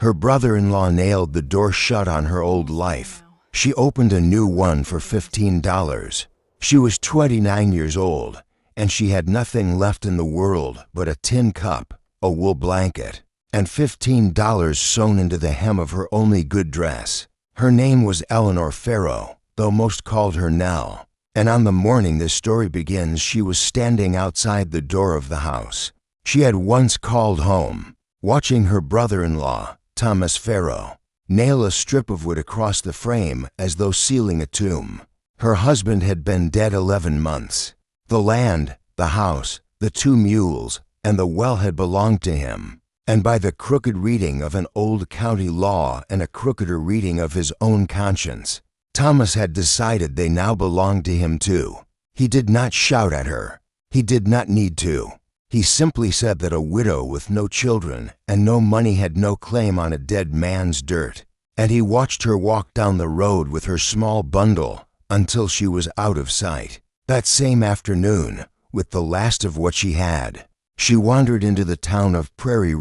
Her brother-in-law nailed the door shut on her old life. She opened a new one for $15. She was 29 years old, and she had nothing left in the world but a tin cup, a wool blanket, and $15 sewn into the hem of her only good dress. Her name was Nell Farrow, though most called her Nell. And on the morning this story begins, she was standing outside the door of the house she had once called home, watching her brother-in-law, Thomas Farrow, nail a strip of wood across the frame as though sealing a tomb. Her husband had been dead 11 months. The land, the house, the 2 mules, and the well had belonged to him, and by the crooked reading of an old county law and a crookeder reading of his own conscience, Thomas had decided they now belonged to him too. He did not shout at her. He did not need to. He simply said that a widow with no children and no money had no claim on a dead man's dirt, and he watched her walk down the road with her small bundle until she was out of sight. That same afternoon, with the last of what she had, she wandered into the town of Prairie,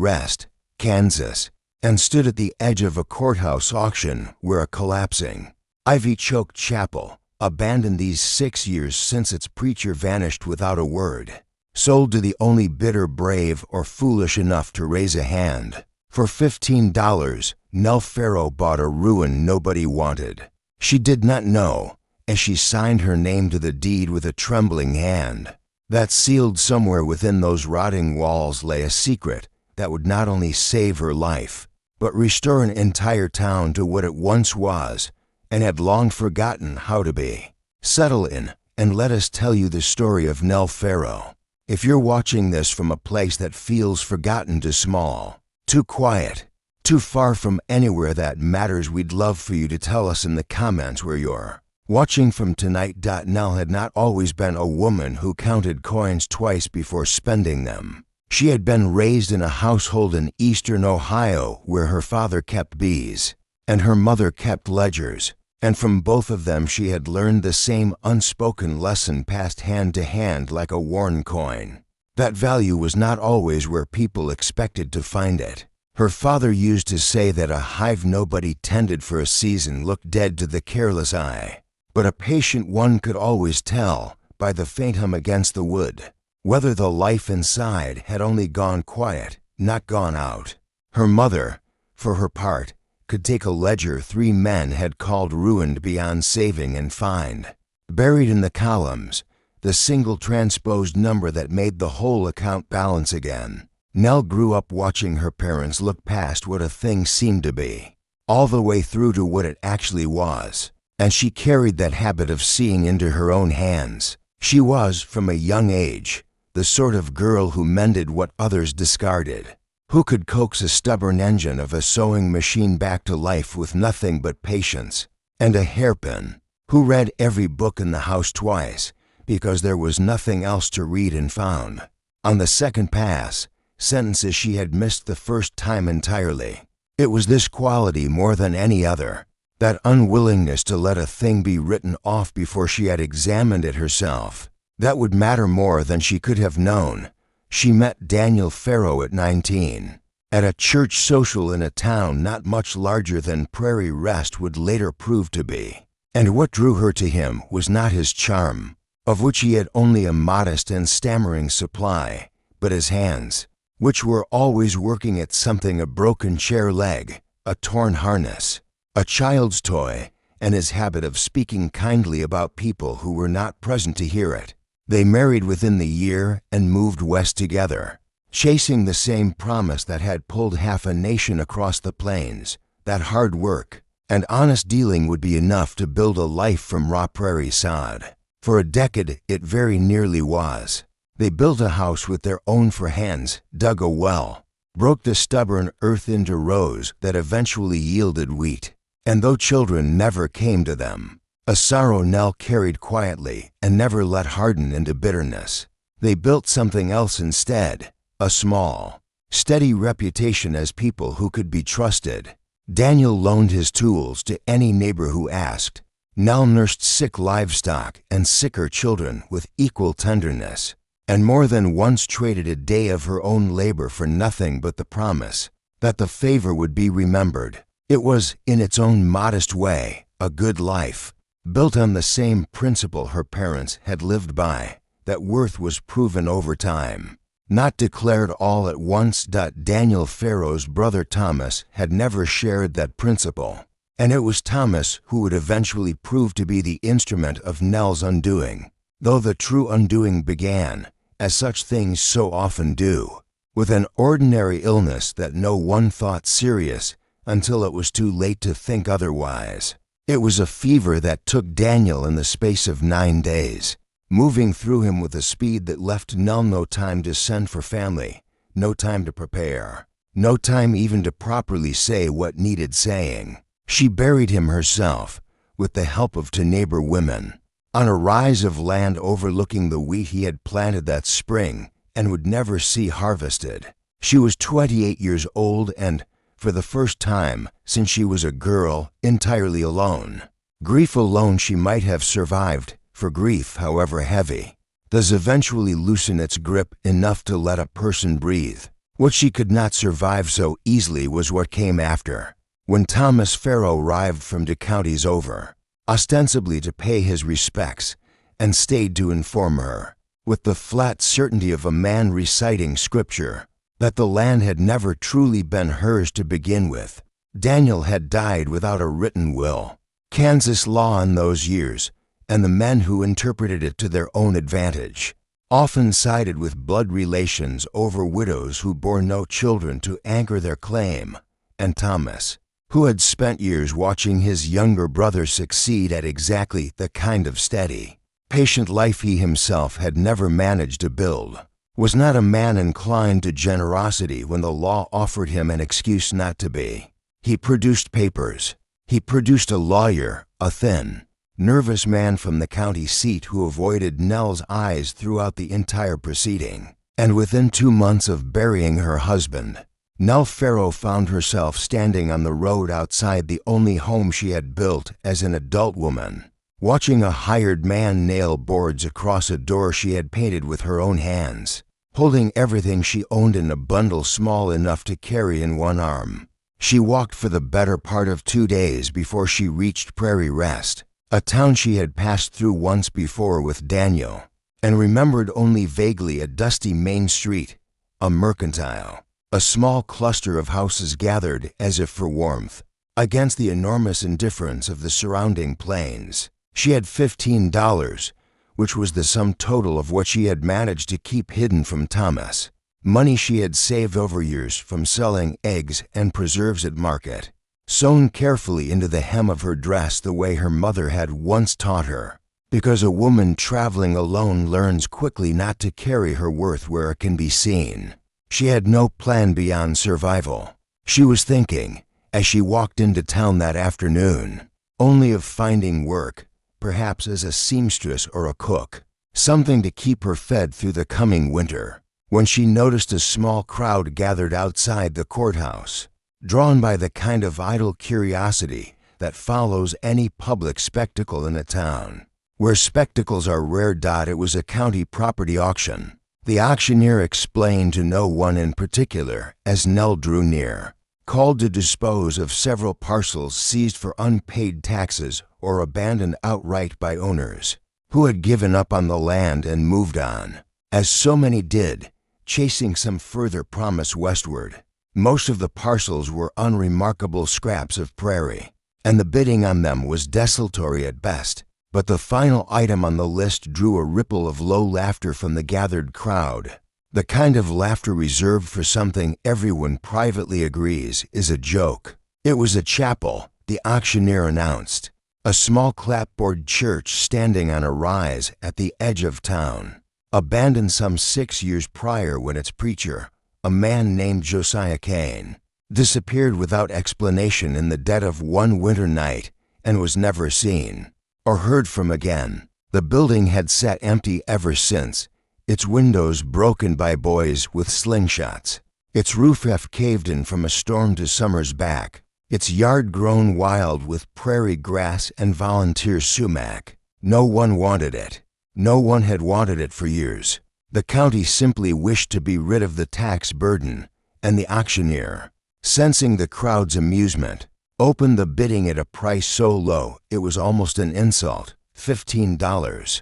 Kansas, and stood at the edge of a courthouse auction where a collapsing, ivy-choked chapel, abandoned these 6 years since its preacher vanished without a word, sold to the only bitter brave or foolish enough to raise a hand. For $15, Nell Farrow bought a ruin nobody wanted. She did not know, as she signed her name to the deed with a trembling hand, that sealed somewhere within those rotting walls lay a secret that would not only save her life, but restore an entire town to what it once was and had long forgotten how to be. Settle in and let us tell you the story of Nell Farrow. If you're watching this from a place that feels forgotten to small, too quiet, too far from anywhere that matters, we'd love for you to tell us in the comments where you're watching from tonight. Nell had not always been a woman who counted coins twice before spending them. She had been raised in a household in eastern Ohio where her father kept bees and her mother kept ledgers, and from both of them she had learned the same unspoken lesson passed hand to hand like a worn coin. That value was not always where people expected to find it. Her father used to say that a hive nobody tended for a season looked dead to the careless eye, but a patient one could always tell by the faint hum against the wood whether the life inside had only gone quiet, not gone out. Her mother, for her part, could take a ledger 3 men had called ruined beyond saving and find. Buried in the columns, the single transposed number that made the whole account balance again. Nell grew up watching her parents look past what a thing seemed to be, all the way through to what it actually was, and she carried that habit of seeing into her own hands. She was, from a young age, the sort of girl who mended what others discarded, who could coax a stubborn engine of a sewing machine back to life with nothing but patience and a hairpin, who read every book in the house twice because there was nothing else to read and found, on the second pass, sentences she had missed the first time entirely. It was this quality more than any other, that unwillingness to let a thing be written off before she had examined it herself, that would matter more than she could have known. She met Nell Farrow at 19, at a church social in a town not much larger than Prairie would later prove to be. And what drew her to him was not his charm, of which he had only a modest and stammering supply, but his hands, which were always working at something: a broken chair leg, a torn harness, a child's toy, and his habit of speaking kindly about people who were not present to hear it. They married within the year and moved west together, chasing the same promise that had pulled half a nation across the plains, that hard work and honest dealing would be enough to build a life from raw prairie sod. For a decade it very nearly was. They built a house with their own 4 hands, dug a well, broke the stubborn earth into rows that eventually yielded wheat, and though children never came to them, a sorrow Nell carried quietly and never let harden into bitterness, they built something else instead: a small, steady reputation as people who could be trusted. Daniel loaned his tools to any neighbor who asked. Nell nursed sick livestock and sicker children with equal tenderness, and more than once traded a day of her own labor for nothing but the promise that the favor would be remembered. It was, in its own modest way, a good life, built on the same principle her parents had lived by, that worth was proven over time, not declared all at once. Daniel Farrow's brother Thomas had never shared that principle, and it was Thomas who would eventually prove to be the instrument of Nell's undoing, though the true undoing began, as such things so often do, with an ordinary illness that no one thought serious until it was too late to think otherwise. It was a fever that took Daniel in the space of 9 days, moving through him with a speed that left Nell no time to send for family, no time to prepare, no time even to properly say what needed saying. She buried him herself, with the help of 2 neighbor women, on a rise of land overlooking the wheat he had planted that spring and would never see harvested. She was 28 years old and, for the first time since she was a girl, entirely alone. Grief alone she might have survived, for grief, however heavy, does eventually loosen its grip enough to let a person breathe. What she could not survive so easily was what came after, when Thomas Farrow arrived from 2 counties over, ostensibly to pay his respects, and stayed to inform her, with the flat certainty of a man reciting scripture, that the land had never truly been hers to begin with. Daniel had died without a written will. Kansas law in those years, and the men who interpreted it to their own advantage, often sided with blood relations over widows who bore no children to anchor their claim, and Thomas, who had spent years watching his younger brother succeed at exactly the kind of steady, patient life he himself had never managed to build, was not a man inclined to generosity when the law offered him an excuse not to be. He produced papers. He produced a lawyer, a thin, nervous man from the county seat who avoided Nell's eyes throughout the entire proceeding. And within 2 months of burying her husband, Nell Farrow found herself standing on the road outside the only home she had built as an adult woman, watching a hired man nail boards across a door she had painted with her own hands, holding everything she owned in a bundle small enough to carry in one arm. She walked for the better part of 2 days before she reached Prairie Rest, a town she had passed through once before with Daniel, and remembered only vaguely. A dusty main street, a mercantile, a small cluster of houses gathered, as if for warmth, against the enormous indifference of the surrounding plains. She had $15, which was the sum total of what she had managed to keep hidden from Thomas, money she had saved over years from selling eggs and preserves at market, sewn carefully into the hem of her dress the way her mother had once taught her, because a woman traveling alone learns quickly not to carry her worth where it can be seen. She had no plan beyond survival. She was thinking, as she walked into town that afternoon, only of finding work, perhaps as a seamstress or a cook, something to keep her fed through the coming winter, when she noticed a small crowd gathered outside the courthouse, drawn by the kind of idle curiosity that follows any public spectacle in a town, where spectacles are rare. It was a county property auction. The auctioneer explained to no one in particular as Nell drew near, called to dispose of several parcels seized for unpaid taxes or abandoned outright by owners who had given up on the land and moved on, as so many did, chasing some further promise westward. Most of the parcels were unremarkable scraps of prairie, and the bidding on them was desultory at best. But the final item on the list drew a ripple of low laughter from the gathered crowd, the kind of laughter reserved for something everyone privately agrees is a joke. It was a chapel, the auctioneer announced, a small clapboard church standing on a rise at the edge of town, abandoned some 6 years prior when its preacher, a man named Josiah Kane, disappeared without explanation in the dead of one winter night and was never seen or heard from again. The building had sat empty ever since, its windows broken by boys with slingshots, its roof half caved in from a storm 2 summers back, its yard grown wild with prairie grass and volunteer sumac. No one wanted it. No one had wanted it for years. The county simply wished to be rid of the tax burden, and the auctioneer, sensing the crowd's amusement, opened the bidding at a price so low it was almost an insult, $15.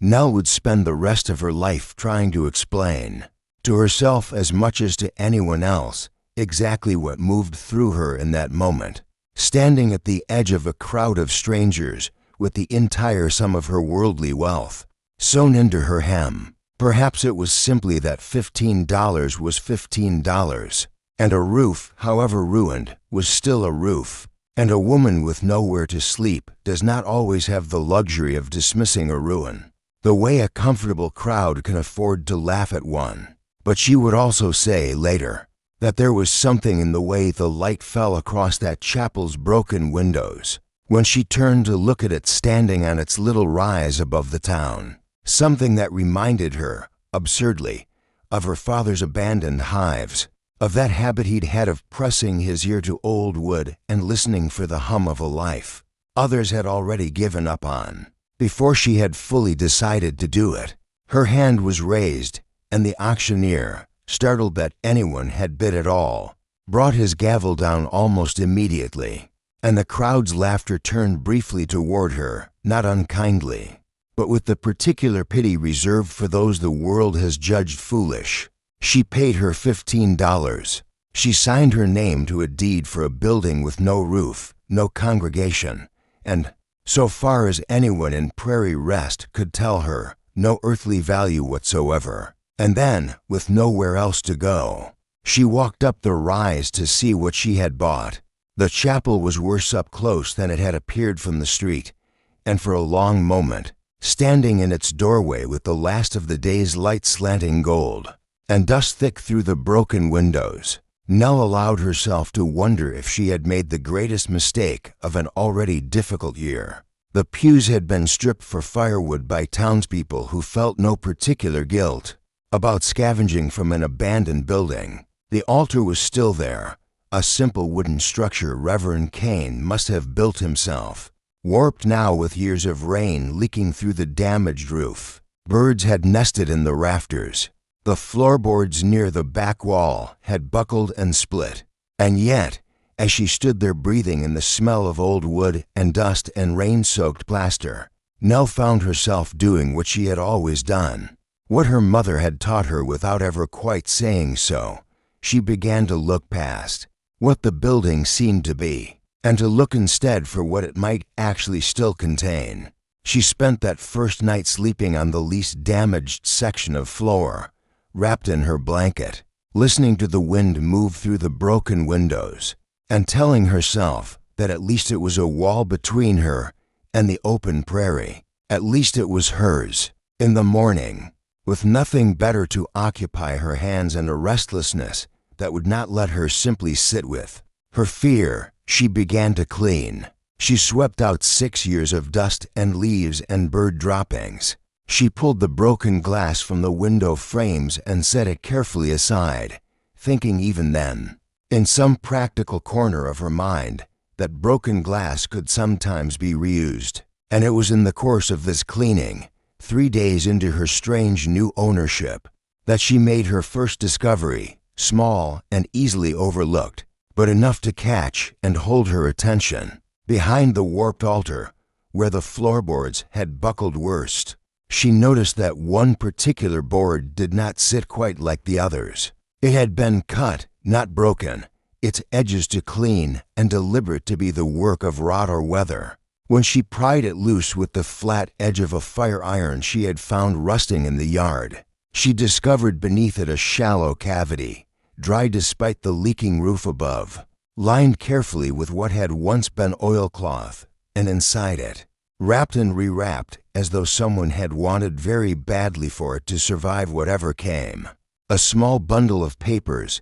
Nell would spend the rest of her life trying to explain, to herself as much as to anyone else, exactly what moved through her in that moment. Standing at the edge of a crowd of strangers with the entire sum of her worldly wealth sewn into her hem. Perhaps it was simply that $15 was $15, and a roof, however ruined, was still a roof, and a woman with nowhere to sleep does not always have the luxury of dismissing a ruin, the way a comfortable crowd can afford to laugh at one. But she would also say later that there was something in the way the light fell across that chapel's broken windows when she turned to look at it standing on its little rise above the town. Something that reminded her, absurdly, of her father's abandoned hives, of that habit he'd had of pressing his ear to old wood and listening for the hum of a life others had already given up on, before she had fully decided to do it. Her hand was raised, and the auctioneer, startled that anyone had bid at all, brought his gavel down almost immediately, and the crowd's laughter turned briefly toward her, not unkindly, but with the particular pity reserved for those the world has judged foolish. She paid her $15. She signed her name to a deed for a building with no roof, no congregation, and, so far as anyone in Prairie Rest could tell her, no earthly value whatsoever. And then, with nowhere else to go, she walked up the rise to see what she had bought. The chapel was worse up close than it had appeared from the street, and for a long moment, standing in its doorway with the last of the day's light slanting gold, and dust thick through the broken windows, Nell allowed herself to wonder if she had made the greatest mistake of an already difficult year. The pews had been stripped for firewood by townspeople who felt no particular guilt about scavenging from an abandoned building. The altar was still there, a simple wooden structure Reverend Cain must have built himself, warped now with years of rain leaking through the damaged roof. Birds had nested in the rafters. The floorboards near the back wall had buckled and split. And yet, as she stood there breathing in the smell of old wood and dust and rain-soaked plaster, Nell found herself doing what she had always done, what her mother had taught her without ever quite saying so. She began to look past what the building seemed to be, and to look instead for what it might actually still contain. She spent that first night sleeping on the least damaged section of floor, wrapped in her blanket, listening to the wind move through the broken windows, and telling herself that at least it was a wall between her and the open prairie. At least it was hers. In the morning, with nothing better to occupy her hands and a restlessness that would not let her simply sit with her fear, she began to clean. She swept out 6 years of dust and leaves and bird droppings. She pulled the broken glass from the window frames and set it carefully aside, thinking even then, in some practical corner of her mind, that broken glass could sometimes be reused. And it was in the course of this cleaning, 3 days into her strange new ownership, that she made her first discovery, small and easily overlooked, but enough to catch and hold her attention. Behind the warped altar, where the floorboards had buckled worst, she noticed that one particular board did not sit quite like the others. It had been cut, not broken, its edges too clean and deliberate to be the work of rot or weather. When she pried it loose with the flat edge of a fire iron she had found rusting in the yard, she discovered beneath it a shallow cavity, dry despite the leaking roof above, lined carefully with what had once been oilcloth, and inside it, wrapped and rewrapped as though someone had wanted very badly for it to survive whatever came, a small bundle of papers.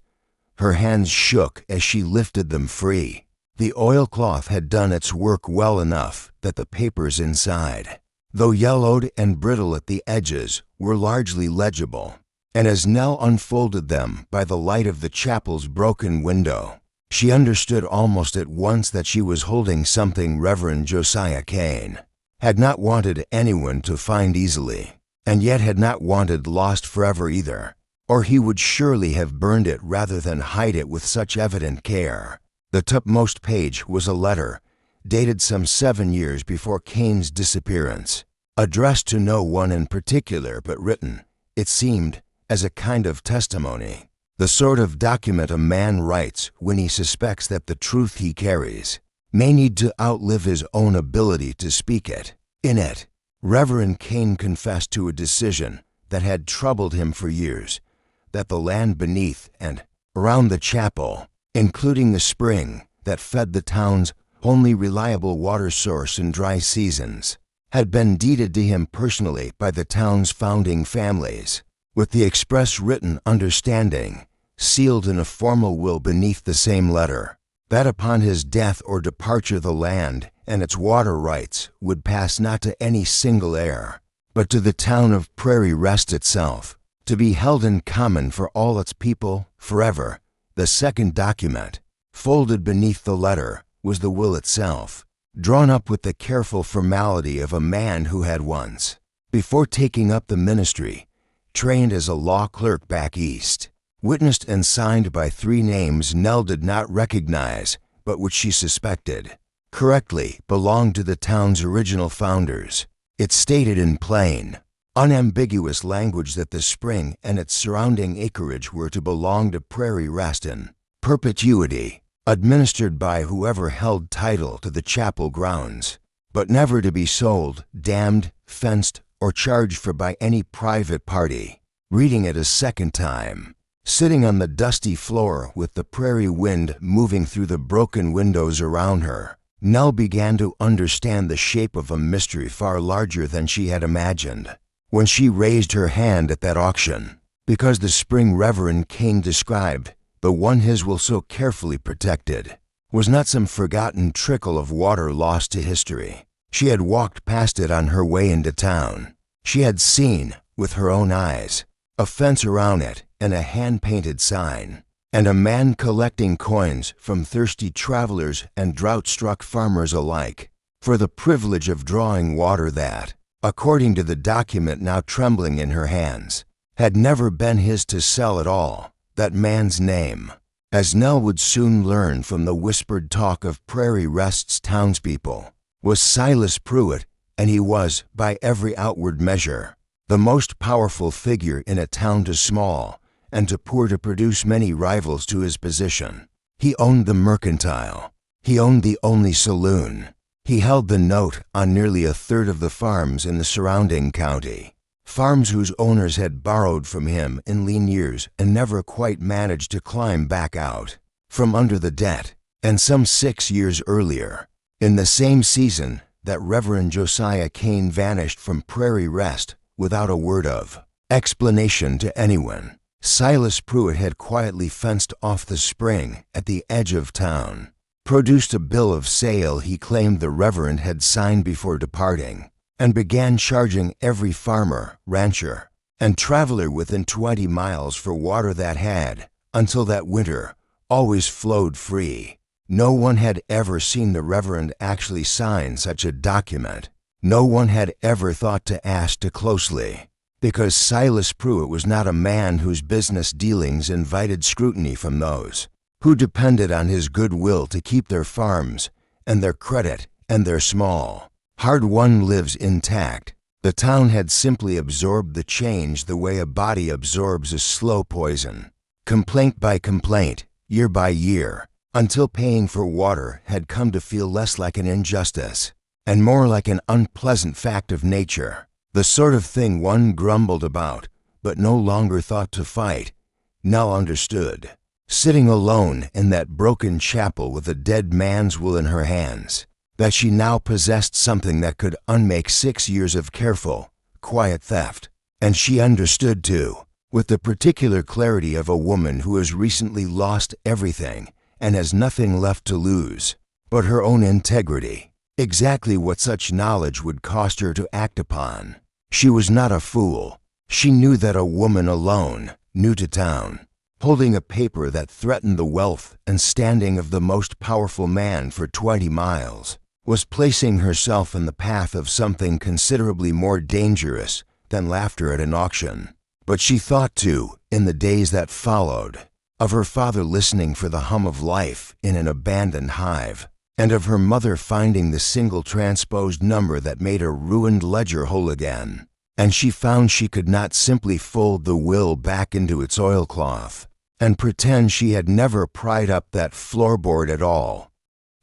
Her hands shook as she lifted them free. The oilcloth had done its work well enough that the papers inside, though yellowed and brittle at the edges, were largely legible. And as Nell unfolded them by the light of the chapel's broken window, she understood almost at once that she was holding something Reverend Josiah Cain had not wanted anyone to find easily, and yet had not wanted lost forever either. or he would surely have burned it rather than hide it with such evident care. The topmost page was a letter, dated some 7 years before Cain's disappearance, addressed to no one in particular but written, it seemed, as a kind of testimony, the sort of document a man writes when he suspects that the truth he carries may need to outlive his own ability to speak it. In it, Reverend Cain confessed to a decision that had troubled him for years, that the land beneath and around the chapel, including the spring that fed the town's only reliable water source in dry seasons, had been deeded to him personally by the town's founding families, with the express written understanding, sealed in a formal will beneath the same letter, that upon his death or departure the land and its water rights would pass not to any single heir, but to the town of Prairie Rest itself, to be held in common for all its people forever. The second document, folded beneath the letter, was the will itself, drawn up with the careful formality of a man who had once, before taking up the ministry, trained as a law clerk back east, witnessed and signed by 3 names Nell did not recognize, but which she suspected correctly belonged to the town's original founders. It stated in plain, unambiguous language that the spring and its surrounding acreage were to belong to Prairie Rest in perpetuity, administered by whoever held title to the chapel grounds, but never to be sold, dammed, fenced, or charged for by any private party. Reading it a second time, sitting on the dusty floor with the prairie wind moving through the broken windows around her, Nell began to understand the shape of a mystery far larger than she had imagined. When she raised her hand at that auction, because the spring Reverend Cain described, the one his will so carefully protected, was not some forgotten trickle of water lost to history. She had walked past it on her way into town. She had seen, with her own eyes, a fence around it and a hand-painted sign, and a man collecting coins from thirsty travelers and drought-struck farmers alike for the privilege of drawing water that, according to the document now trembling in her hands, had never been his to sell at all. That man's name, as Nell would soon learn from the whispered talk of Prairie Rest's townspeople, was Silas Pruitt, and he was, by every outward measure, the most powerful figure in a town too small and too poor to produce many rivals to his position. He owned the mercantile. He owned the only saloon. He held the note on nearly 1/3 of the farms in the surrounding county, farms whose owners had borrowed from him in lean years and never quite managed to climb back out from under the debt. And some 6 years earlier, in the same season that Reverend Josiah Cain vanished from Prairie Rest without a word of explanation to anyone, Silas Pruitt had quietly fenced off the spring at the edge of town, produced a bill of sale he claimed the Reverend had signed before departing, and began charging every farmer, rancher, and traveler within 20 miles for water that had, until that winter, always flowed free. No one had ever seen the Reverend actually sign such a document. No one had ever thought to ask too closely, because Silas Pruitt was not a man whose business dealings invited scrutiny from those who depended on his goodwill to keep their farms and their credit and their small, hard-won lives intact. The town had simply absorbed the change the way a body absorbs a slow poison, complaint by complaint, year by year, until paying for water had come to feel less like an injustice and more like an unpleasant fact of nature, the sort of thing one grumbled about but no longer thought to fight. Nell understood, sitting alone in that broken chapel with a dead man's will in her hands, that she now possessed something that could unmake 6 years of careful, quiet theft. And she understood, too, with the particular clarity of a woman who has recently lost everything and has nothing left to lose but her own integrity, exactly what such knowledge would cost her to act upon. She was not a fool. She knew that a woman alone, new to town, holding a paper that threatened the wealth and standing of the most powerful man for 20 miles, was placing herself in the path of something considerably more dangerous than laughter at an auction. But she thought, too, in the days that followed, of her father listening for the hum of life in an abandoned hive, and of her mother finding the single transposed number that made a ruined ledger whole again. And she found she could not simply fold the will back into its oilcloth and pretend she had never pried up that floorboard at all.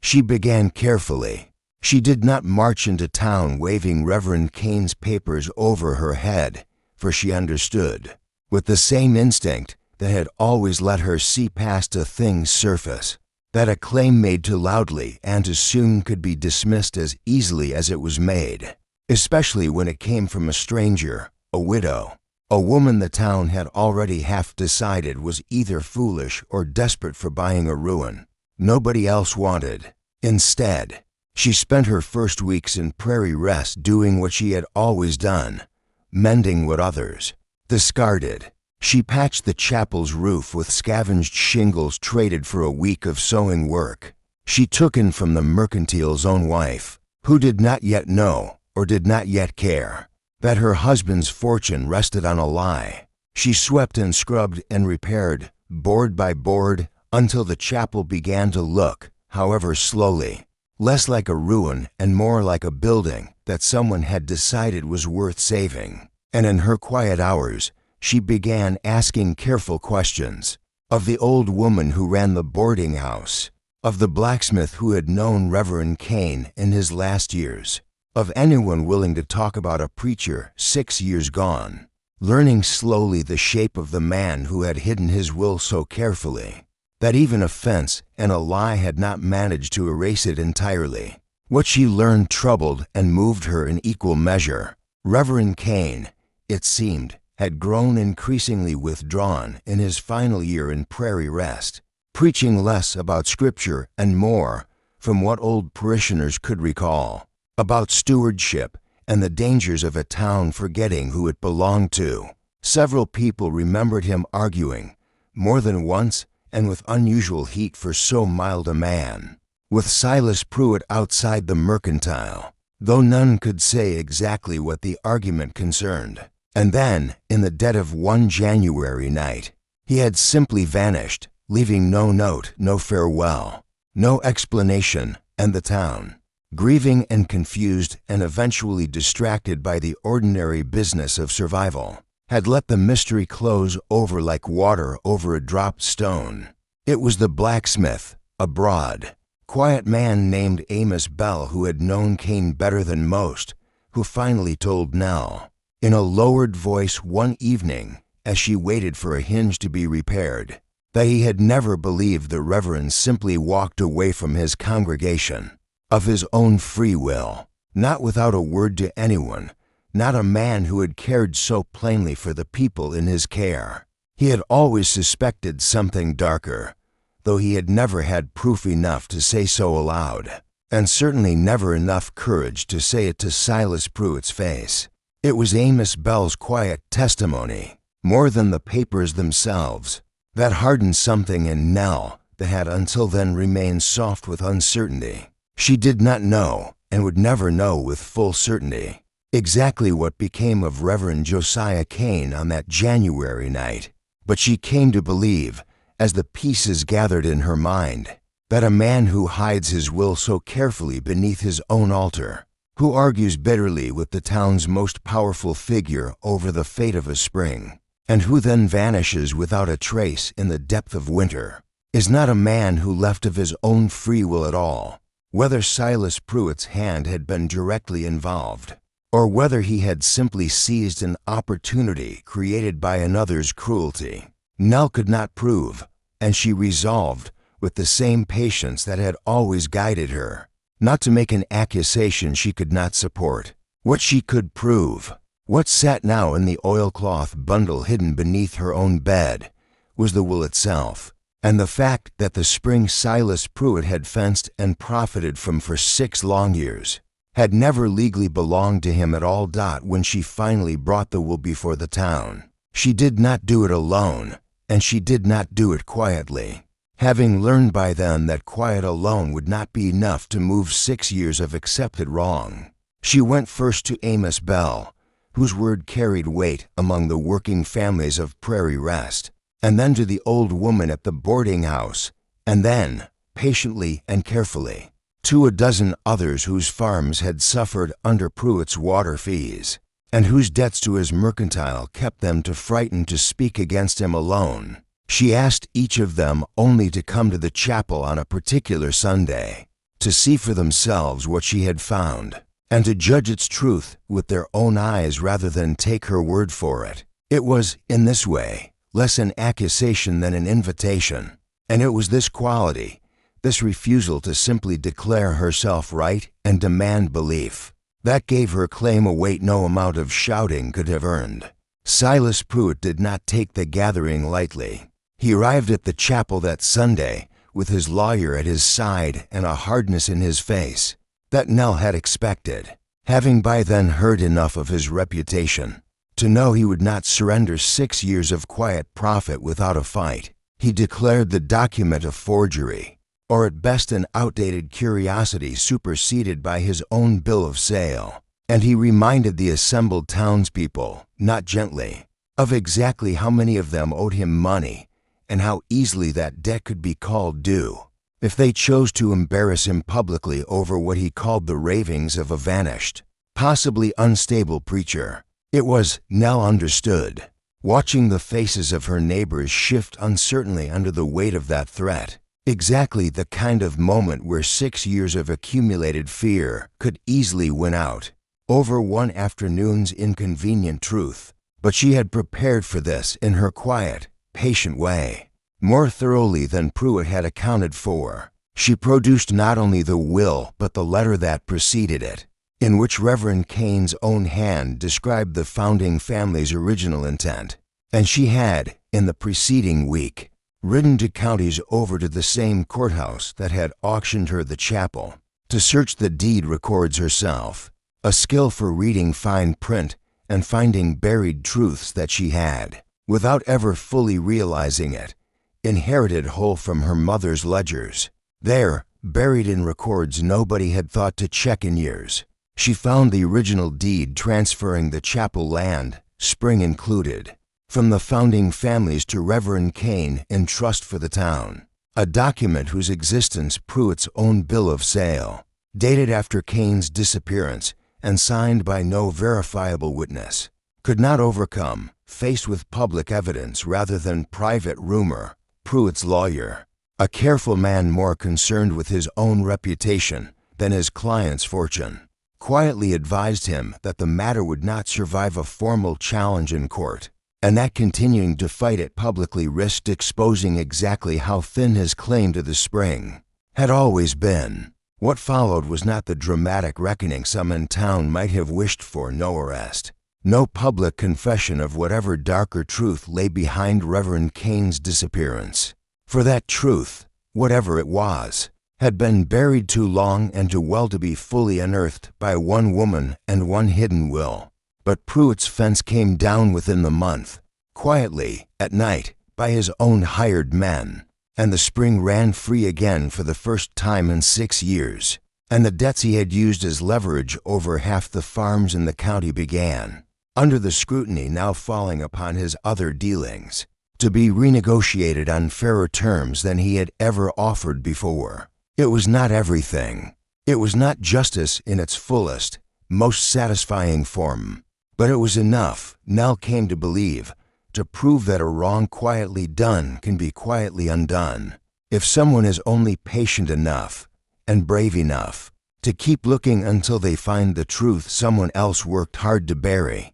She began carefully. She did not march into town waving Reverend Cain's papers over her head, for she understood, with the same instinct that had always let her see past a thing's surface, that a claim made too loudly and too soon could be dismissed as easily as it was made, especially when it came from a stranger, a widow, a woman the town had already half decided was either foolish or desperate for buying a ruin nobody else wanted. Instead, she spent her first weeks in Prairie Rest doing what she had always done, mending what others discarded. She patched the chapel's roof with scavenged shingles traded for a week of sewing work. She took in from the mercantile's own wife, who did not yet know, or did not yet care, that her husband's fortune rested on a lie. She swept and scrubbed and repaired, board by board, until the chapel began to look, however slowly, less like a ruin and more like a building that someone had decided was worth saving. And in her quiet hours, she began asking careful questions of the old woman who ran the boarding house, of the blacksmith who had known Reverend Cain in his last years, of anyone willing to talk about a preacher 6 years gone, learning slowly the shape of the man who had hidden his will so carefully that even offense and a lie had not managed to erase it entirely. What she learned troubled and moved her in equal measure. Reverend Cain, it seemed, had grown increasingly withdrawn in his final year in Prairie Rest, preaching less about Scripture and more, from what old parishioners could recall, about stewardship and the dangers of a town forgetting who it belonged to. Several people remembered him arguing, more than once and with unusual heat for so mild a man, with Silas Pruitt outside the mercantile, though none could say exactly what the argument concerned. And then, in the dead of one January night, he had simply vanished, leaving no note, no farewell, no explanation, and the town, grieving and confused and eventually distracted by the ordinary business of survival, had let the mystery close over like water over a dropped stone. It was the blacksmith, a broad, quiet man named Amos Bell who had known Cain better than most, who finally told Nell, in a lowered voice one evening as she waited for a hinge to be repaired, that he had never believed the Reverend simply walked away from his congregation, of his own free will, not without a word to anyone, not a man who had cared so plainly for the people in his care. He had always suspected something darker, though he had never had proof enough to say so aloud, and certainly never enough courage to say it to Silas Pruitt's face. It was Amos Bell's quiet testimony, more than the papers themselves, that hardened something in Nell that had until then remained soft with uncertainty. She did not know, and would never know with full certainty, exactly what became of Reverend Josiah Cain on that January night, but she came to believe, as the pieces gathered in her mind, that a man who hides his will so carefully beneath his own altar, who argues bitterly with the town's most powerful figure over the fate of a spring, and who then vanishes without a trace in the depth of winter, is not a man who left of his own free will at all, whether Silas Pruitt's hand had been directly involved, or whether he had simply seized an opportunity created by another's cruelty. Nell could not prove, and she resolved, with the same patience that had always guided her, not to make an accusation she could not support. What she could prove, what sat now in the oilcloth bundle hidden beneath her own bed, was the will itself, and the fact that the spring Silas Pruitt had fenced and profited from for 6 long years had never legally belonged to him at all. When she finally brought the will before the town, she did not do it alone, and she did not do it quietly, having learned by then that quiet alone would not be enough to move 6 years of accepted wrong. She went first to Amos Bell, whose word carried weight among the working families of Prairie Rest, and then to the old woman at the boarding house, and then, patiently and carefully, to a dozen others whose farms had suffered under Pruitt's water fees, and whose debts to his mercantile kept them too frightened to speak against him alone. She asked each of them only to come to the chapel on a particular Sunday, to see for themselves what she had found, and to judge its truth with their own eyes rather than take her word for it. It was, in this way, less an accusation than an invitation, and it was this quality, this refusal to simply declare herself right and demand belief, that gave her claim a weight no amount of shouting could have earned. Silas Pruitt did not take the gathering lightly. He arrived at the chapel that Sunday with his lawyer at his side and a hardness in his face that Nell had expected, having by then heard enough of his reputation to know he would not surrender 6 years of quiet profit without a fight. He declared the document a forgery, or at best an outdated curiosity superseded by his own bill of sale, and he reminded the assembled townspeople, not gently, of exactly how many of them owed him money and how easily that debt could be called due if they chose to embarrass him publicly over what he called the ravings of a vanished, possibly unstable preacher. It was, Nell understood, watching the faces of her neighbors shift uncertainly under the weight of that threat, exactly the kind of moment where 6 years of accumulated fear could easily win out over one afternoon's inconvenient truth. But she had prepared for this in her quiet, patient way, more thoroughly than Pruitt had accounted for. She produced not only the will but the letter that preceded it, in which Reverend Kane's own hand described the founding family's original intent, and she had, in the preceding week, ridden to counties over to the same courthouse that had auctioned her the chapel, to search the deed records herself, a skill for reading fine print and finding buried truths that she had, without ever fully realizing it, inherited whole from her mother's ledgers. There, buried in records nobody had thought to check in years, she found the original deed transferring the chapel land, spring included, from the founding families to Reverend Kane in trust for the town, a document whose existence Pruitt's own bill of sale, dated after Kane's disappearance and signed by no verifiable witness, could not overcome, faced with public evidence rather than private rumor. Pruitt's lawyer, a careful man more concerned with his own reputation than his client's fortune, quietly advised him that the matter would not survive a formal challenge in court, and that continuing to fight it publicly risked exposing exactly how thin his claim to the spring had always been. What followed was not the dramatic reckoning some in town might have wished for. No arrest, no public confession of whatever darker truth lay behind Reverend Kane's disappearance. For that truth, whatever it was, had been buried too long and too well to be fully unearthed by one woman and one hidden will. But Pruitt's fence came down within the month, quietly, at night, by his own hired men, and the spring ran free again for the first time in 6 years, and the debts he had used as leverage over half the farms in the county began, under the scrutiny now falling upon his other dealings, to be renegotiated on fairer terms than he had ever offered before. It was not everything. It was not justice in its fullest, most satisfying form. But it was enough, Nell came to believe, to prove that a wrong quietly done can be quietly undone, if someone is only patient enough and brave enough to keep looking until they find the truth someone else worked hard to bury.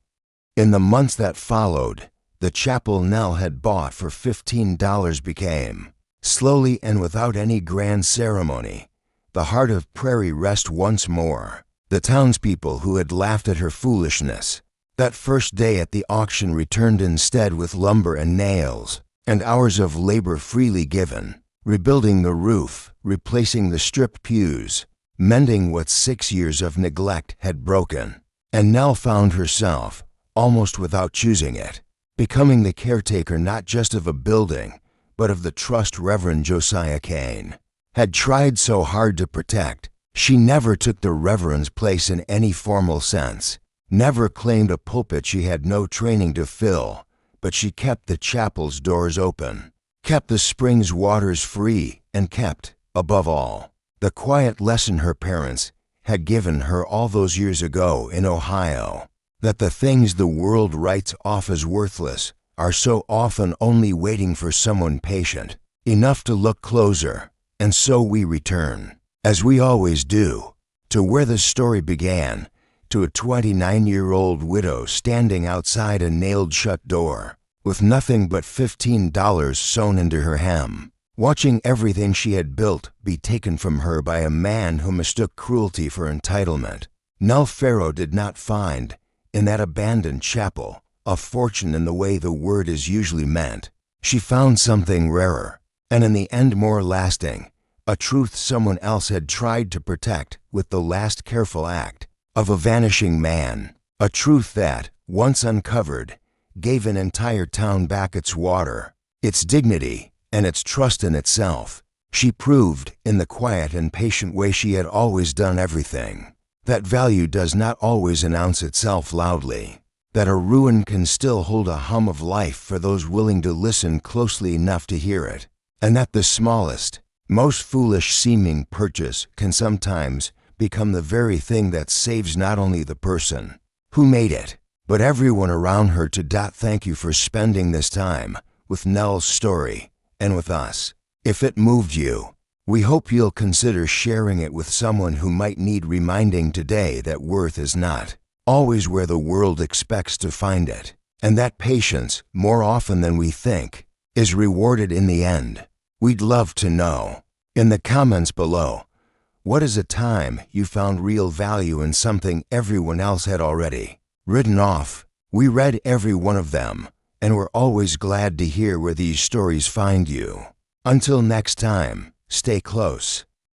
In the months that followed, the chapel Nell had bought for $15 became, slowly and without any grand ceremony, the heart of Prairie Rest once more. The townspeople who had laughed at her foolishness that first day at the auction returned instead with lumber and nails, and hours of labor freely given, rebuilding the roof, replacing the stripped pews, mending what 6 years of neglect had broken. And Nell found herself, almost without choosing it, becoming the caretaker not just of a building, but of the trust Reverend Josiah Kane had tried so hard to protect. She never took the reverend's place in any formal sense, never claimed a pulpit she had no training to fill, but she kept the chapel's doors open, kept the spring's waters free, and kept, above all, the quiet lesson her parents had given her all those years ago in Ohio, that the things the world writes off as worthless are so often only waiting for someone patient enough to look closer. And so we return, as we always do, to where the story began, to a 29-year-old widow standing outside a nailed-shut door, with nothing but $15 sewn into her hem, watching everything she had built be taken from her by a man who mistook cruelty for entitlement. Nell Farrow did not find, in that abandoned chapel, a fortune in the way the word is usually meant. She found something rarer, and in the end more lasting, a truth someone else had tried to protect with the last careful act of a vanishing man, a truth that, once uncovered, gave an entire town back its water, its dignity, and its trust in itself. She proved, in the quiet and patient way she had always done everything, that value does not always announce itself loudly, that a ruin can still hold a hum of life for those willing to listen closely enough to hear it, and that the smallest, most foolish-seeming purchase can sometimes become the very thing that saves not only the person who made it, but everyone around her. Thank you for spending this time with Nell's story and with us. If it moved you, we hope you'll consider sharing it with someone who might need reminding today that worth is not always where the world expects to find it, and that patience, more often than we think, is rewarded in the end. We'd love to know, in the comments below, what is a time you found real value in something everyone else had already written off. We read every one of them, and we're always glad to hear where these stories find you. Until next time, stay close.